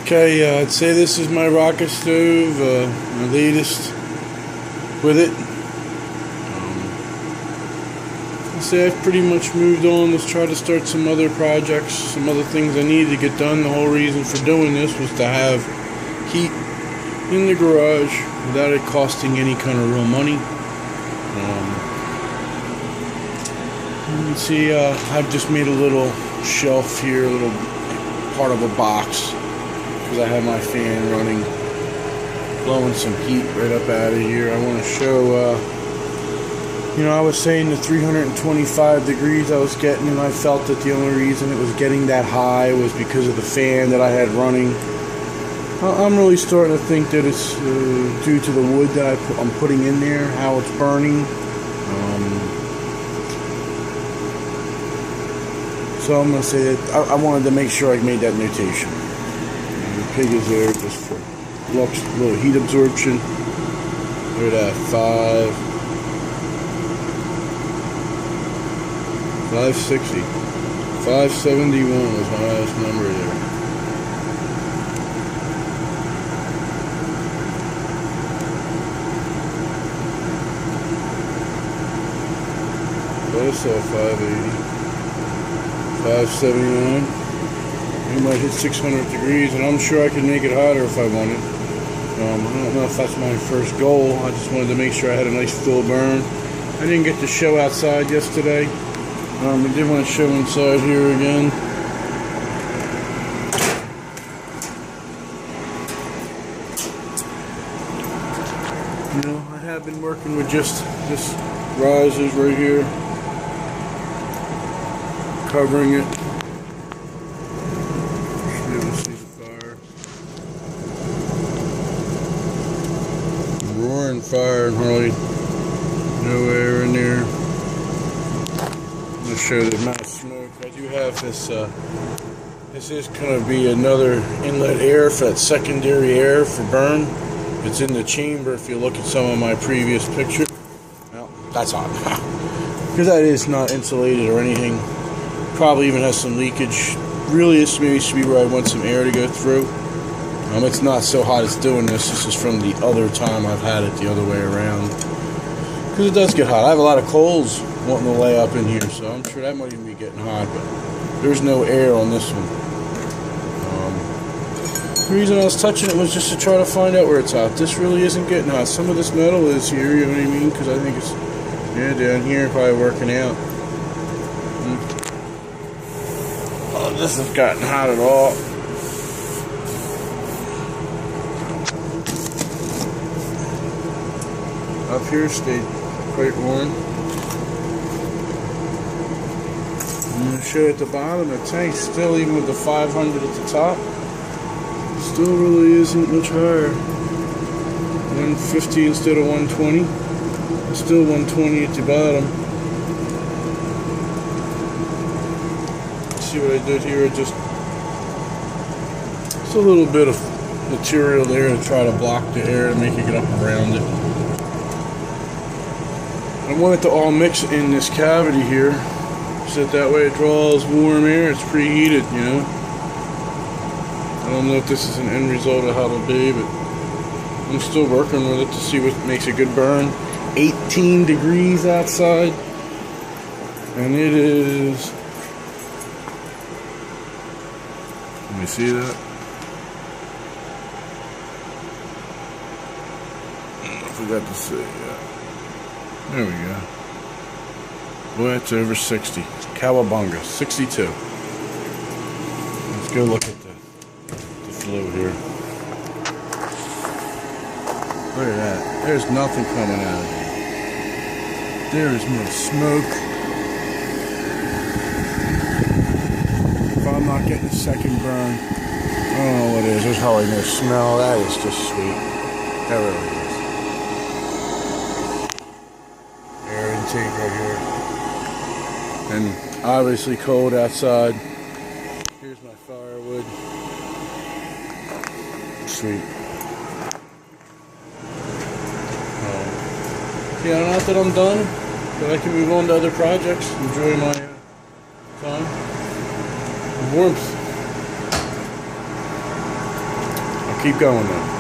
Okay, I'd say this is my rocket stove, my latest with it. I'd say I've pretty much moved on. Let's try to start some other projects, some other things I needed to get done. The whole reason for doing this was to have heat in the garage without it costing any kind of real money. You can see I've just made a little shelf here, a little part of a box, because I have my fan running, blowing some heat right up out of here. I want to show, I was saying the 325 degrees I was getting, and I felt that the only reason it was getting that high was because of the fan that I had running. I'm really starting to think that it's due to the wood that I'm putting in there, how it's burning. So I'm going to say that I wanted to make sure I made that notation. The pig is there just for looks, a little heat absorption. Look at that, 560. 571 was my last number there. I saw 580. 579. We might hit 600 degrees, and I'm sure I could make it hotter if I wanted. I don't know if that's my first goal. I just wanted to make sure I had a nice full burn. I didn't get to show outside yesterday. I did want to show inside here again. I have been working with just this risers right here, covering it. Should be able to see the fire. Roaring fire and hardly no air in there. I'm going to show the amount of smoke. I do have this, this is going to be another inlet air for that secondary air for burn. It's in the chamber if you look at some of my previous pictures. Well, that's hot. Because that is not insulated or anything. Probably even has some leakage. Really, this maybe should be where I want some air to go through. It's not so hot it's doing this. This is from the other time I've had it the other way around. Because it does get hot. I have a lot of coals wanting to lay up in here, so I'm sure that might even be getting hot, but there's no air on this one. The reason I was touching it was just to try to find out where it's hot. This really isn't getting hot. Some of this metal is here, you know what I mean? Because I think it's, down here probably working out. Oh, this has gotten hot at all. Up here stayed quite warm. I'm going to show you at the bottom, the tank still, even with the 500 at the top, still really isn't much higher. 150 instead of 120. It's still 120 at the bottom. See what I did here? Just a little bit of material there to try to block the air and make it get up around it. I want it to all mix in this cavity here, so that way it draws warm air. It's preheated, I don't know if this is an end result of how it'll be, but I'm still working with it to see what makes a good burn. 18 degrees outside, and it is, can you see that? I forgot to say, there we go. Boy, it's over 60. Cowabunga, 62. Let's go look at the flow here. Look at that. There's nothing coming out of here. There is no smoke. If I'm not getting a second burn, I don't know what it is. There's hardly no smell. That is just sweet. That really is. Air intake right here. And obviously cold outside. Here's my firewood. Sweet. Not that I'm done, but I can move on to other projects, enjoy my time. The warmth. Keep going though.